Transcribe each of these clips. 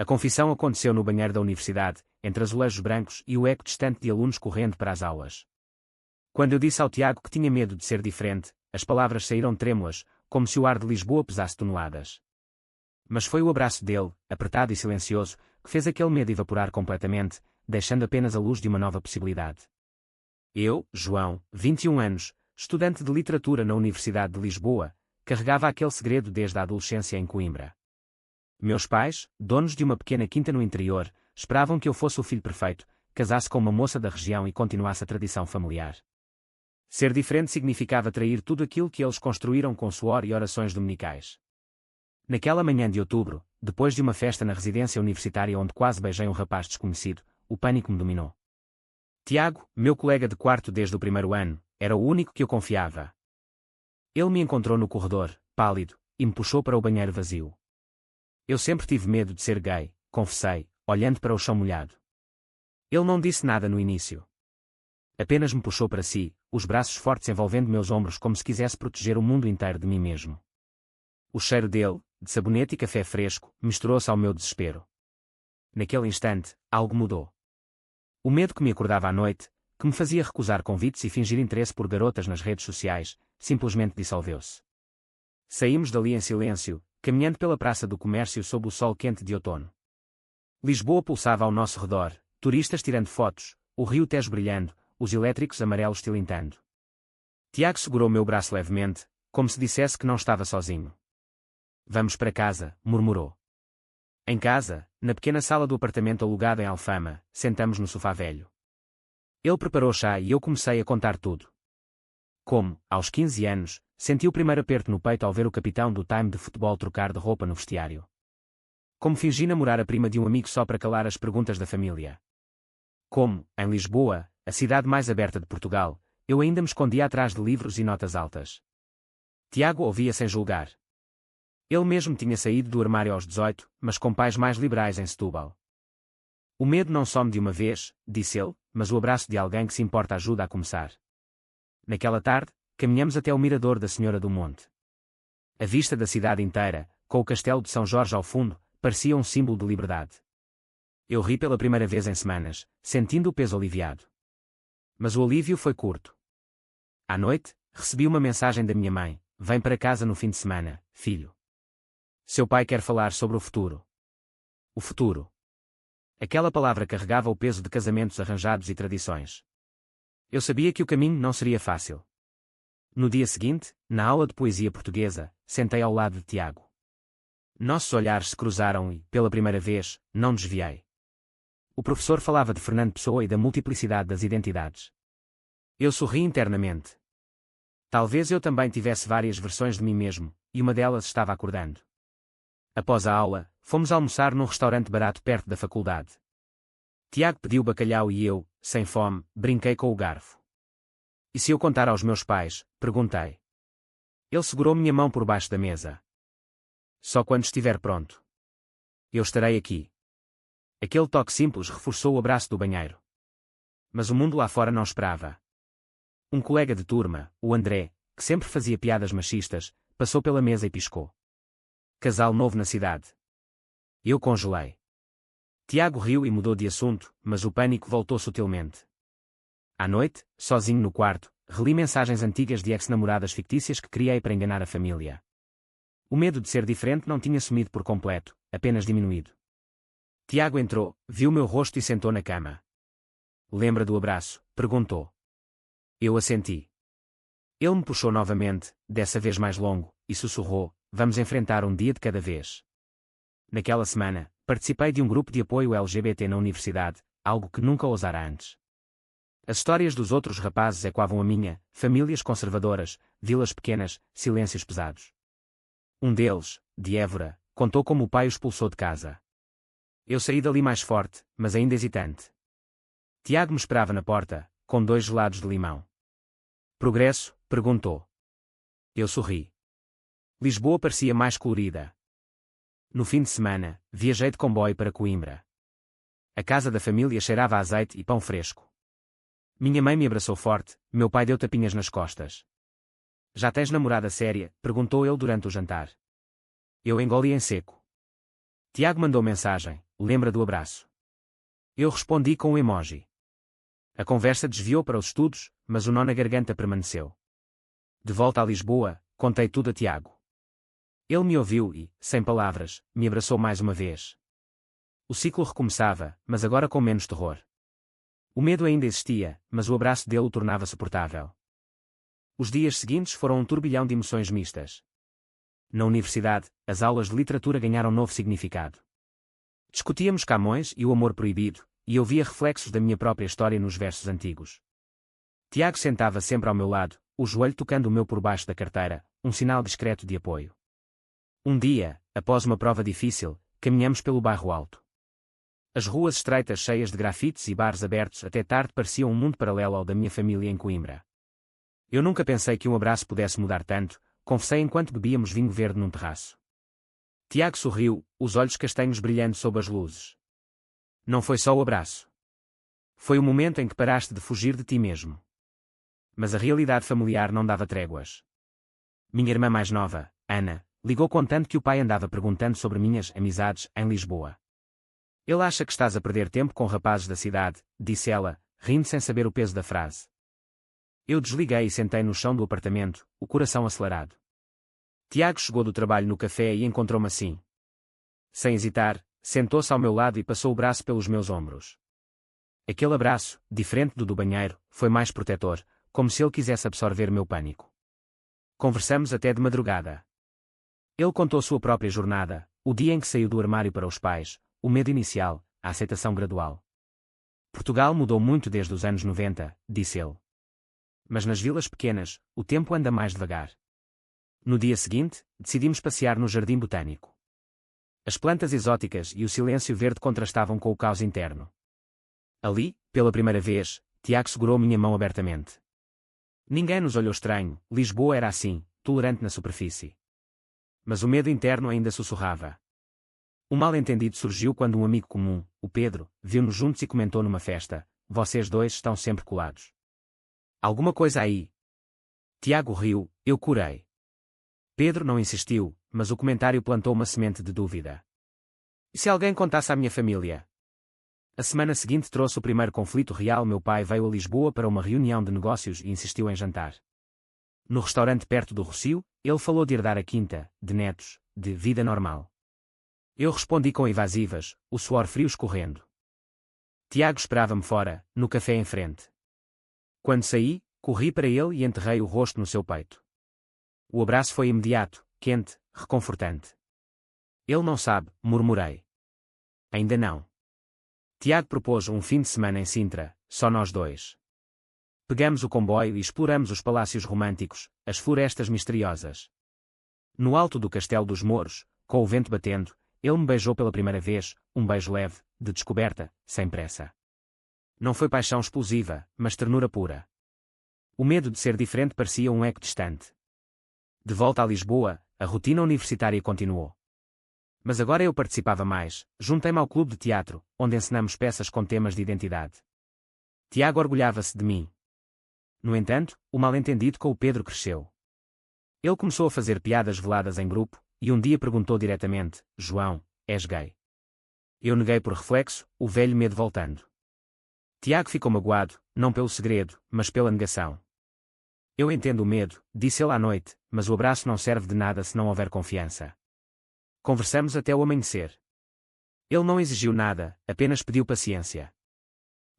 A confissão aconteceu no banheiro da universidade, entre azulejos brancos e o eco distante de alunos correndo para as aulas. Quando eu disse ao Tiago que tinha medo de ser diferente, as palavras saíram trêmulas, como se o ar de Lisboa pesasse toneladas. Mas foi o abraço dele, apertado e silencioso, que fez aquele medo evaporar completamente, deixando apenas a luz de uma nova possibilidade. Eu, João, 21 anos, estudante de literatura na Universidade de Lisboa, carregava aquele segredo desde a adolescência em Coimbra. Meus pais, donos de uma pequena quinta no interior, esperavam que eu fosse o filho perfeito, casasse com uma moça da região e continuasse a tradição familiar. Ser diferente significava trair tudo aquilo que eles construíram com suor e orações dominicais. Naquela manhã de outubro, depois de uma festa na residência universitária onde quase beijei um rapaz desconhecido, o pânico me dominou. Tiago, meu colega de quarto desde o primeiro ano, era o único que eu confiava. Ele me encontrou no corredor, pálido, e me puxou para o banheiro vazio. Eu sempre tive medo de ser gay, confessei, olhando para o chão molhado. Ele não disse nada no início. Apenas me puxou para si, os braços fortes envolvendo meus ombros como se quisesse proteger o mundo inteiro de mim mesmo. O cheiro dele, de sabonete e café fresco, misturou-se ao meu desespero. Naquele instante, algo mudou. O medo que me acordava à noite, que me fazia recusar convites e fingir interesse por garotas nas redes sociais, simplesmente dissolveu-se. Saímos dali em silêncio, caminhando pela Praça do Comércio sob o sol quente de outono. Lisboa pulsava ao nosso redor, turistas tirando fotos, o rio Tejo brilhando, os elétricos amarelos tilintando. Tiago segurou meu braço levemente, como se dissesse que não estava sozinho. Vamos para casa, murmurou. Em casa, na pequena sala do apartamento alugado em Alfama, sentamos no sofá velho. Ele preparou chá e eu comecei a contar tudo. Como, aos 15 anos, senti o primeiro aperto no peito ao ver o capitão do time de futebol trocar de roupa no vestiário. Como fingi namorar a prima de um amigo só para calar as perguntas da família. Como, em Lisboa, a cidade mais aberta de Portugal, eu ainda me escondia atrás de livros e notas altas. Tiago ouvia sem julgar. Ele mesmo tinha saído do armário aos 18, mas com pais mais liberais em Setúbal. O medo não some de uma vez, disse ele, mas o abraço de alguém que se importa ajuda a começar. Naquela tarde, caminhamos até o mirador da Senhora do Monte. A vista da cidade inteira, com o castelo de São Jorge ao fundo, parecia um símbolo de liberdade. Eu ri pela primeira vez em semanas, sentindo o peso aliviado. Mas o alívio foi curto. À noite, recebi uma mensagem da minha mãe: vem para casa no fim de semana, filho. Seu pai quer falar sobre o futuro. O futuro. Aquela palavra carregava o peso de casamentos arranjados e tradições. Eu sabia que o caminho não seria fácil. No dia seguinte, na aula de poesia portuguesa, sentei ao lado de Tiago. Nossos olhares se cruzaram e, pela primeira vez, não desviei. O professor falava de Fernando Pessoa e da multiplicidade das identidades. Eu sorri internamente. Talvez eu também tivesse várias versões de mim mesmo, e uma delas estava acordando. Após a aula, fomos almoçar num restaurante barato perto da faculdade. Tiago pediu bacalhau e eu, sem fome, brinquei com o garfo. E se eu contar aos meus pais? Perguntei. Ele segurou minha mão por baixo da mesa. Só quando estiver pronto. Eu estarei aqui. Aquele toque simples reforçou o abraço do banheiro. Mas o mundo lá fora não esperava. Um colega de turma, o André, que sempre fazia piadas machistas, passou pela mesa e piscou. Casal novo na cidade. Eu congelei. Tiago riu e mudou de assunto, mas o pânico voltou sutilmente. À noite, sozinho no quarto, reli mensagens antigas de ex-namoradas fictícias que criei para enganar a família. O medo de ser diferente não tinha sumido por completo, apenas diminuído. Tiago entrou, viu meu rosto e sentou na cama. Lembra do abraço? Perguntou. Eu assenti. Ele me puxou novamente, dessa vez mais longo, e sussurrou: vamos enfrentar um dia de cada vez. Naquela semana, participei de um grupo de apoio LGBT na universidade, algo que nunca ousara antes. As histórias dos outros rapazes ecoavam a minha: famílias conservadoras, vilas pequenas, silêncios pesados. Um deles, de Évora, contou como o pai o expulsou de casa. Eu saí dali mais forte, mas ainda hesitante. Tiago me esperava na porta, com 2 gelados de limão. Progresso? Perguntou. Eu sorri. Lisboa parecia mais colorida. No fim de semana, viajei de comboio para Coimbra. A casa da família cheirava a azeite e pão fresco. Minha mãe me abraçou forte, meu pai deu tapinhas nas costas. Já tens namorada séria? Perguntou ele durante o jantar. Eu engoli em seco. Tiago mandou mensagem: lembra do abraço? Eu respondi com um emoji. A conversa desviou para os estudos, mas o nó na garganta permaneceu. De volta a Lisboa, contei tudo a Tiago. Ele me ouviu e, sem palavras, me abraçou mais uma vez. O ciclo recomeçava, mas agora com menos terror. O medo ainda existia, mas o abraço dele o tornava suportável. Os dias seguintes foram um turbilhão de emoções mistas. Na universidade, as aulas de literatura ganharam novo significado. Discutíamos Camões e o amor proibido, e eu via reflexos da minha própria história nos versos antigos. Tiago sentava sempre ao meu lado, o joelho tocando o meu por baixo da carteira, um sinal discreto de apoio. Um dia, após uma prova difícil, caminhamos pelo bairro Alto. As ruas estreitas cheias de grafites e bares abertos até tarde pareciam um mundo paralelo ao da minha família em Coimbra. Eu nunca pensei que um abraço pudesse mudar tanto, confessei enquanto bebíamos vinho verde num terraço. Tiago sorriu, os olhos castanhos brilhando sob as luzes. Não foi só o abraço. Foi o momento em que paraste de fugir de ti mesmo. Mas a realidade familiar não dava tréguas. Minha irmã mais nova, Ana, ligou contando que o pai andava perguntando sobre minhas amizades em Lisboa. Ele acha que estás a perder tempo com rapazes da cidade, disse ela, rindo sem saber o peso da frase. Eu desliguei e sentei no chão do apartamento, o coração acelerado. Tiago chegou do trabalho no café e encontrou-me assim. Sem hesitar, sentou-se ao meu lado e passou o braço pelos meus ombros. Aquele abraço, diferente do banheiro, foi mais protetor, como se ele quisesse absorver meu pânico. Conversamos até de madrugada. Ele contou sua própria jornada, o dia em que saiu do armário para os pais, o medo inicial, a aceitação gradual. Portugal mudou muito desde os anos 90, disse ele. Mas nas vilas pequenas, o tempo anda mais devagar. No dia seguinte, decidimos passear no jardim botânico. As plantas exóticas e o silêncio verde contrastavam com o caos interno. Ali, pela primeira vez, Tiago segurou minha mão abertamente. Ninguém nos olhou estranho, Lisboa era assim, tolerante na superfície. Mas o medo interno ainda sussurrava. Um mal-entendido surgiu quando um amigo comum, o Pedro, viu-nos juntos e comentou numa festa: vocês dois estão sempre colados. Alguma coisa aí. Tiago riu, eu curei. Pedro não insistiu, mas o comentário plantou uma semente de dúvida. E se alguém contasse à minha família? A semana seguinte trouxe o primeiro conflito real. Meu pai veio a Lisboa para uma reunião de negócios e insistiu em jantar. No restaurante perto do Rossio, ele falou de herdar a quinta, de netos, de vida normal. Eu respondi com evasivas, o suor frio escorrendo. Tiago esperava-me fora, no café em frente. Quando saí, corri para ele e enterrei o rosto no seu peito. O abraço foi imediato, quente, reconfortante. Ele não sabe, murmurei. Ainda não. Tiago propôs um fim de semana em Sintra, só nós dois. Pegamos o comboio e exploramos os palácios românticos, as florestas misteriosas. No alto do Castelo dos Mouros, com o vento batendo, ele me beijou pela primeira vez, um beijo leve, de descoberta, sem pressa. Não foi paixão explosiva, mas ternura pura. O medo de ser diferente parecia um eco distante. De volta a Lisboa, a rotina universitária continuou. Mas agora eu participava mais, juntei-me ao clube de teatro, onde encenamos peças com temas de identidade. Tiago orgulhava-se de mim. No entanto, o mal-entendido com o Pedro cresceu. Ele começou a fazer piadas veladas em grupo, e um dia perguntou diretamente: João, és gay? Eu neguei por reflexo, o velho medo voltando. Tiago ficou magoado, não pelo segredo, mas pela negação. Eu entendo o medo, disse ele à noite, mas o abraço não serve de nada se não houver confiança. Conversamos até o amanhecer. Ele não exigiu nada, apenas pediu paciência.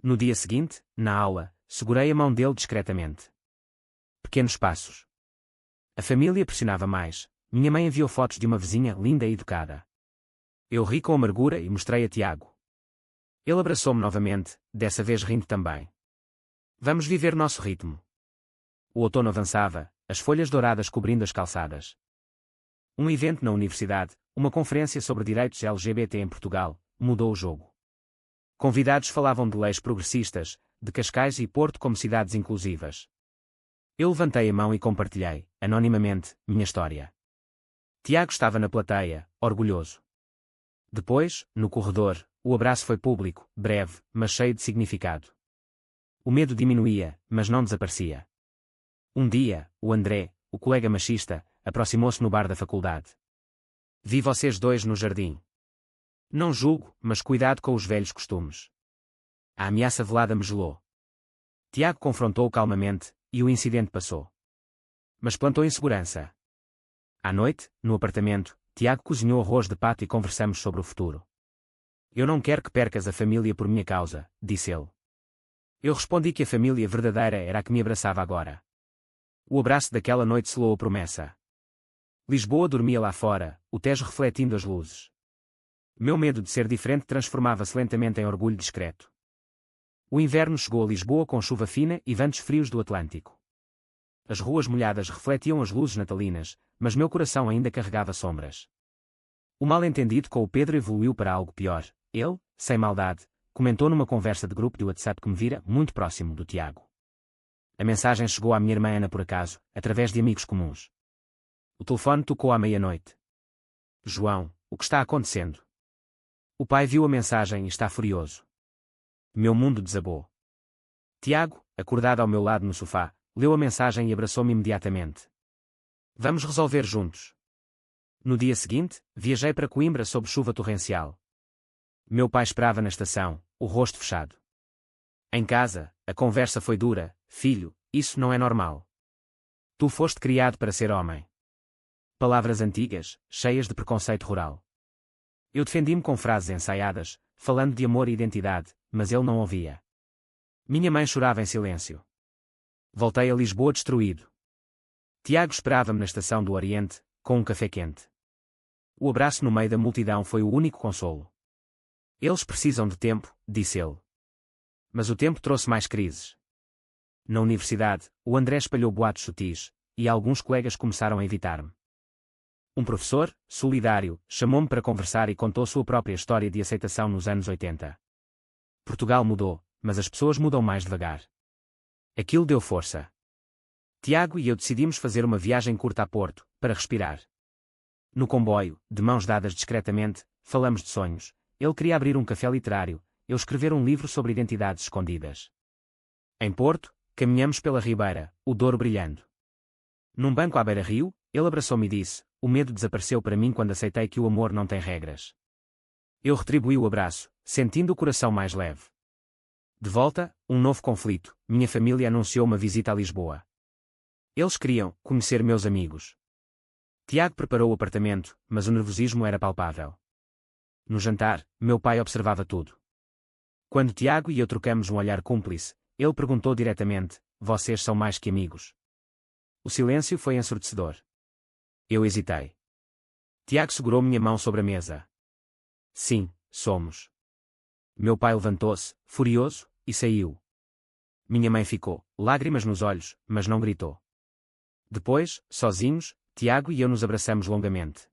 No dia seguinte, na aula, segurei a mão dele discretamente. Pequenos passos. A família pressionava mais. Minha mãe enviou fotos de uma vizinha linda e educada. Eu ri com amargura e mostrei a Tiago. Ele abraçou-me novamente, dessa vez rindo também. Vamos viver nosso ritmo. O outono avançava, as folhas douradas cobrindo as calçadas. Um evento na universidade, uma conferência sobre direitos LGBT em Portugal, mudou o jogo. Convidados falavam de leis progressistas, de Cascais e Porto como cidades inclusivas. Eu levantei a mão e compartilhei, anonimamente, minha história. Tiago estava na plateia, orgulhoso. Depois, no corredor, o abraço foi público, breve, mas cheio de significado. O medo diminuía, mas não desaparecia. Um dia, o André, o colega machista, aproximou-se no bar da faculdade. Vi vocês dois no jardim. Não julgo, mas cuidado com os velhos costumes. A ameaça velada me gelou. Tiago confrontou-o calmamente, e o incidente passou. Mas plantou insegurança. À noite, no apartamento, Tiago cozinhou arroz de pato e conversamos sobre o futuro. Eu não quero que percas a família por minha causa, disse ele. Eu respondi que a família verdadeira era a que me abraçava agora. O abraço daquela noite selou a promessa. Lisboa dormia lá fora, o Tejo refletindo as luzes. Meu medo de ser diferente transformava-se lentamente em orgulho discreto. O inverno chegou a Lisboa com chuva fina e ventos frios do Atlântico. As ruas molhadas refletiam as luzes natalinas, mas meu coração ainda carregava sombras. O mal-entendido com o Pedro evoluiu para algo pior. Ele, sem maldade, comentou numa conversa de grupo de WhatsApp que me vira muito próximo do Tiago. A mensagem chegou à minha irmã Ana por acaso, através de amigos comuns. O telefone tocou à meia-noite. João, o que está acontecendo? O pai viu a mensagem e está furioso. Meu mundo desabou. Tiago, acordado ao meu lado no sofá, leu a mensagem e abraçou-me imediatamente. Vamos resolver juntos. No dia seguinte, viajei para Coimbra sob chuva torrencial. Meu pai esperava na estação, o rosto fechado. Em casa, a conversa foi dura. Filho, isso não é normal. Tu foste criado para ser homem. Palavras antigas, cheias de preconceito rural. Eu defendi-me com frases ensaiadas, falando de amor e identidade, mas ele não ouvia. Minha mãe chorava em silêncio. Voltei a Lisboa destruído. Tiago esperava-me na estação do Oriente, com um café quente. O abraço no meio da multidão foi o único consolo. Eles precisam de tempo, disse ele. Mas o tempo trouxe mais crises. Na universidade, o André espalhou boatos sutis, e alguns colegas começaram a evitar-me. Um professor, solidário, chamou-me para conversar e contou sua própria história de aceitação nos anos 80. Portugal mudou, mas as pessoas mudam mais devagar. Aquilo deu força. Tiago e eu decidimos fazer uma viagem curta a Porto, para respirar. No comboio, de mãos dadas discretamente, falamos de sonhos. Ele queria abrir um café literário, eu escrever um livro sobre identidades escondidas. Em Porto, caminhamos pela Ribeira, o Douro brilhando. Num banco à beira-rio, ele abraçou-me e disse: o medo desapareceu para mim quando aceitei que o amor não tem regras. Eu retribuí o abraço, sentindo o coração mais leve. De volta, um novo conflito. Minha família anunciou uma visita a Lisboa. Eles queriam conhecer meus amigos. Tiago preparou o apartamento, mas o nervosismo era palpável. No jantar, meu pai observava tudo. Quando Tiago e eu trocamos um olhar cúmplice, ele perguntou diretamente: vocês são mais que amigos? O silêncio foi ensurdecedor. Eu hesitei. Tiago segurou minha mão sobre a mesa. Sim, somos. Meu pai levantou-se, furioso, e saiu. Minha mãe ficou, lágrimas nos olhos, mas não gritou. Depois, sozinhos, Tiago e eu nos abraçamos longamente.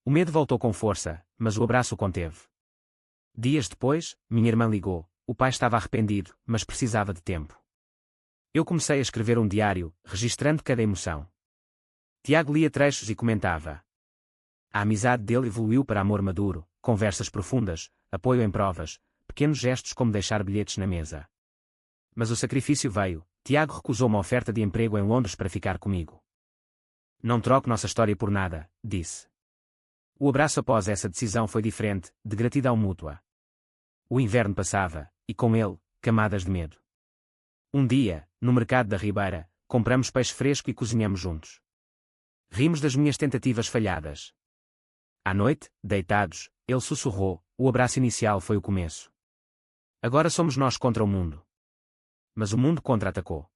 O medo voltou com força, mas o abraço o conteve. Dias depois, minha irmã ligou. O pai estava arrependido, mas precisava de tempo. Eu comecei a escrever um diário, registrando cada emoção. Tiago lia trechos e comentava. A amizade dele evoluiu para amor maduro, conversas profundas, apoio em provas, pequenos gestos como deixar bilhetes na mesa. Mas o sacrifício veio. Tiago recusou uma oferta de emprego em Londres para ficar comigo. Não troco nossa história por nada, disse. O abraço após essa decisão foi diferente, de gratidão mútua. O inverno passava, e com ele, camadas de medo. Um dia, no mercado da Ribeira, compramos peixe fresco e cozinhamos juntos. Rimos das minhas tentativas falhadas. À noite, deitados, ele sussurrou: o abraço inicial foi o começo. Agora somos nós contra o mundo. Mas o mundo contra-atacou.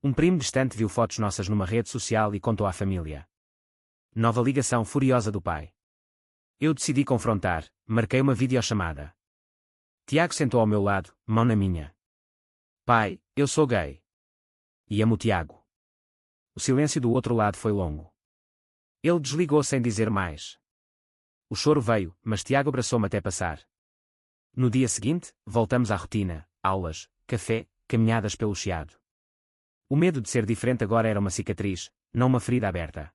Um primo distante viu fotos nossas numa rede social e contou à família. Nova ligação furiosa do pai. Eu decidi confrontar, marquei uma videochamada. Tiago sentou ao meu lado, mão na minha. Pai, eu sou gay. E amo Tiago. O silêncio do outro lado foi longo. Ele desligou sem dizer mais. O choro veio, mas Tiago abraçou-me até passar. No dia seguinte, voltamos à rotina, aulas, café, caminhadas pelo Chiado. O medo de ser diferente agora era uma cicatriz, não uma ferida aberta.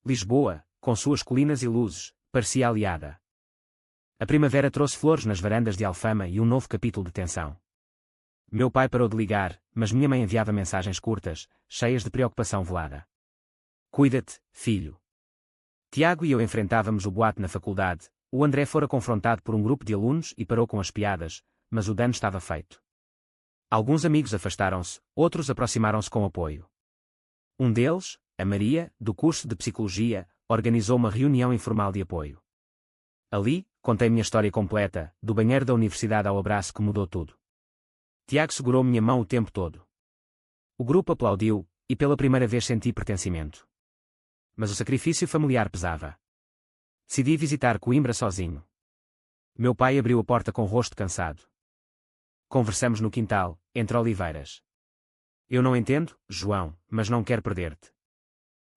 Lisboa, com suas colinas e luzes, parecia aliada. A primavera trouxe flores nas varandas de Alfama e um novo capítulo de tensão. Meu pai parou de ligar, mas minha mãe enviava mensagens curtas, cheias de preocupação velada. Cuida-te, filho. Tiago e eu enfrentávamos o boato na faculdade, o André fora confrontado por um grupo de alunos e parou com as piadas, mas o dano estava feito. Alguns amigos afastaram-se, outros aproximaram-se com apoio. Um deles, a Maria, do curso de Psicologia, organizou uma reunião informal de apoio. Ali, contei minha história completa, do banheiro da universidade ao abraço que mudou tudo. Tiago segurou minha mão o tempo todo. O grupo aplaudiu, e pela primeira vez senti pertencimento. Mas o sacrifício familiar pesava. Decidi visitar Coimbra sozinho. Meu pai abriu a porta com o rosto cansado. Conversamos no quintal, entre oliveiras. Eu não entendo, João, mas não quero perder-te.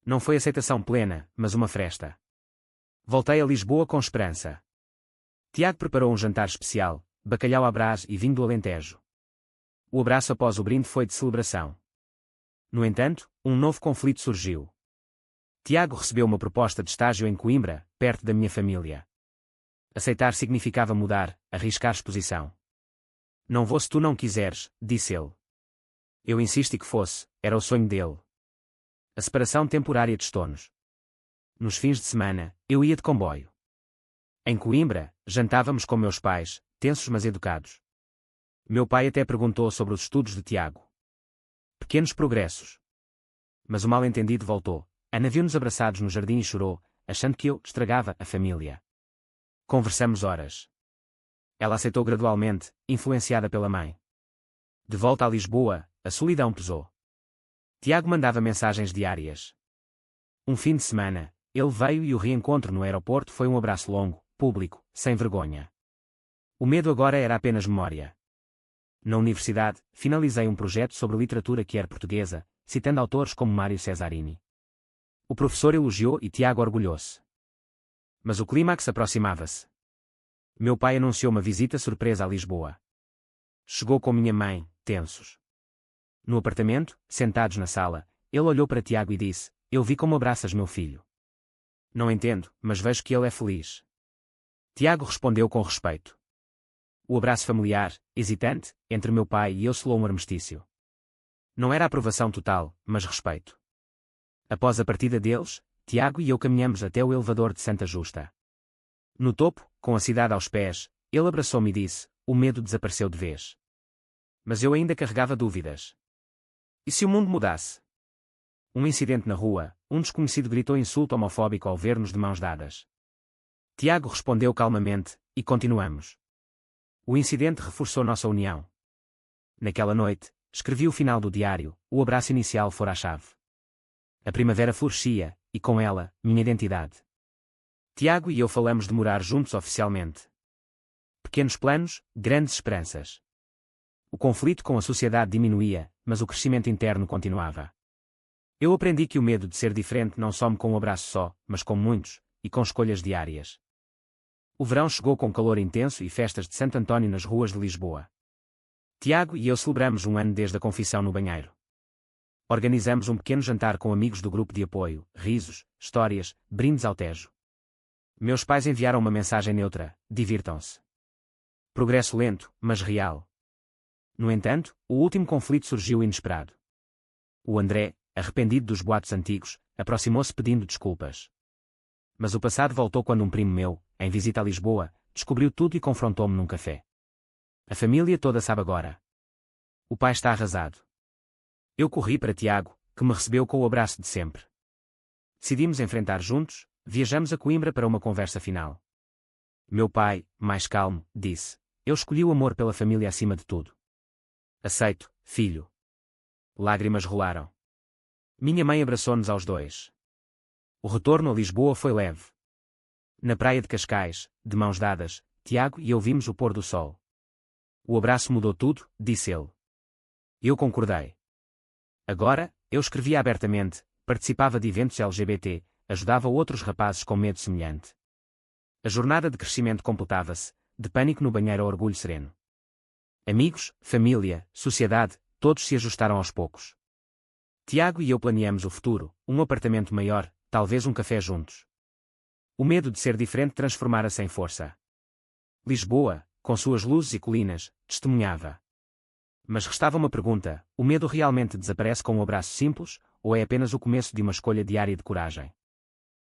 Não foi aceitação plena, mas uma fresta. Voltei a Lisboa com esperança. Tiago preparou um jantar especial, bacalhau à Brás e vinho do Alentejo. O abraço após o brinde foi de celebração. No entanto, um novo conflito surgiu. Tiago recebeu uma proposta de estágio em Coimbra, perto da minha família. Aceitar significava mudar, arriscar exposição. Não vou se tu não quiseres, disse ele. Eu insisti que fosse, era o sonho dele. A separação temporária destou-nos. Nos fins de semana, eu ia de comboio. Em Coimbra, jantávamos com meus pais, tensos mas educados. Meu pai até perguntou sobre os estudos de Tiago. Pequenos progressos. Mas o mal-entendido voltou. Ana viu-nos abraçados no jardim e chorou, achando que eu estragava a família. Conversamos horas. Ela aceitou gradualmente, influenciada pela mãe. De volta a Lisboa, a solidão pesou. Tiago mandava mensagens diárias. Um fim de semana, ele veio e o reencontro no aeroporto foi um abraço longo, público, sem vergonha. O medo agora era apenas memória. Na universidade, finalizei um projeto sobre literatura queer portuguesa, citando autores como Mário Cesarini. O professor elogiou e Tiago orgulhou-se. Mas o clímax aproximava-se. Meu pai anunciou uma visita surpresa a Lisboa. Chegou com minha mãe, tensos. No apartamento, sentados na sala, ele olhou para Tiago e disse: Eu vi como abraças meu filho. Não entendo, mas vejo que ele é feliz. Tiago respondeu com respeito. O abraço familiar, hesitante, entre meu pai e eu selou um armistício. Não era aprovação total, mas respeito. Após a partida deles, Tiago e eu caminhamos até o elevador de Santa Justa. No topo, com a cidade aos pés, ele abraçou-me e disse: O medo desapareceu de vez. Mas eu ainda carregava dúvidas. E se o mundo mudasse? Um incidente na rua, um desconhecido gritou insulto homofóbico ao ver-nos de mãos dadas. Tiago respondeu calmamente, e continuamos. O incidente reforçou nossa união. Naquela noite, escrevi o final do diário, o abraço inicial fora a chave. A primavera florescia, e com ela, minha identidade. Tiago e eu falamos de morar juntos oficialmente. Pequenos planos, grandes esperanças. O conflito com a sociedade diminuía, mas o crescimento interno continuava. Eu aprendi que o medo de ser diferente não some com um abraço só, mas com muitos, e com escolhas diárias. O verão chegou com calor intenso e festas de Santo António nas ruas de Lisboa. Tiago e eu celebramos um ano desde a confissão no banheiro. Organizamos um pequeno jantar com amigos do grupo de apoio, risos, histórias, brindes ao Tejo. Meus pais enviaram uma mensagem neutra: divirtam-se. Progresso lento, mas real. No entanto, o último conflito surgiu inesperado. O André, arrependido dos boatos antigos, aproximou-se pedindo desculpas. Mas o passado voltou quando um primo meu, em visita a Lisboa, descobriu tudo e confrontou-me num café. A família toda sabe agora. O pai está arrasado. Eu corri para Tiago, que me recebeu com o abraço de sempre. Decidimos enfrentar juntos, viajamos a Coimbra para uma conversa final. Meu pai, mais calmo, disse: Eu escolhi o amor pela família acima de tudo. Aceito, filho. Lágrimas rolaram. Minha mãe abraçou-nos aos dois. O retorno a Lisboa foi leve. Na praia de Cascais, de mãos dadas, Tiago e eu vimos o pôr do sol. O abraço mudou tudo, disse ele. Eu concordei. Agora, eu escrevia abertamente, participava de eventos LGBT, ajudava outros rapazes com medo semelhante. A jornada de crescimento completava-se, de pânico no banheiro a orgulho sereno. Amigos, família, sociedade, todos se ajustaram aos poucos. Tiago e eu planeamos o futuro, um apartamento maior, talvez um café juntos. O medo de ser diferente transformara-se em força. Lisboa, com suas luzes e colinas, testemunhava. Mas restava uma pergunta: o medo realmente desaparece com um abraço simples, ou é apenas o começo de uma escolha diária de coragem?